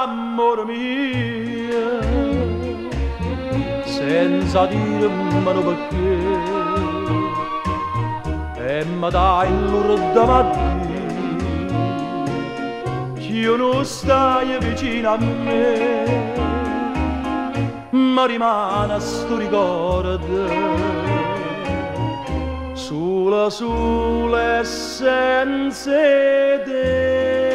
amore mio, senza dirmelo perché, e mi dai l'urda mattina, che io non stai vicino a me, ma rimane sto ricordo, sole e senza te.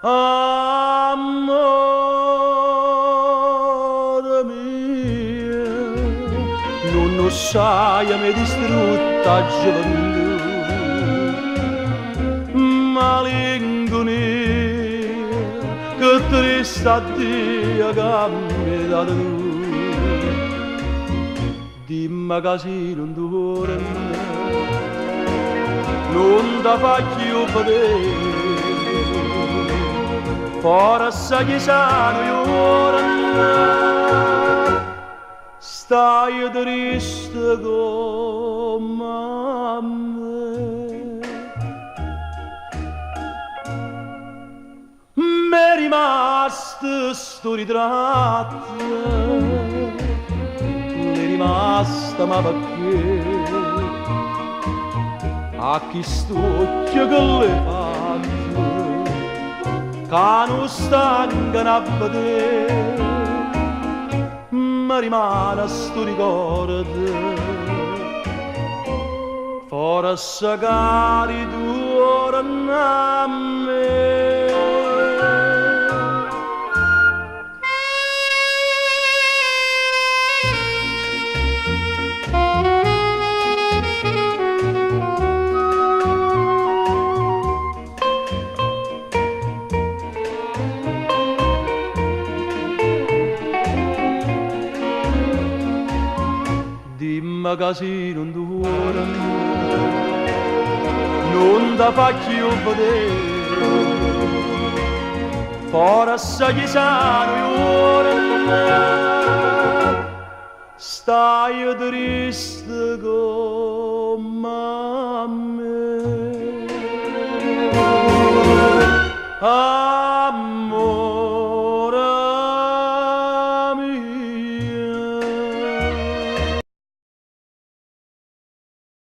Amore mio, non sai mi distrutta gioventù, malinconia che triste addio che mi dà tu. Dimmi che se non dura, non ti faccio vedere, forse che sanno ora, stai triste come me. M'è rimasto sto ritratto, rimasta ma perché a chi stucchio che le faccio che non stancano a vedere, ma rimane sto ricordo, forse cari tu ora a me. Dimmi che se non dura, non ti faccio vedere, forse che sanno ora, stai triste come me.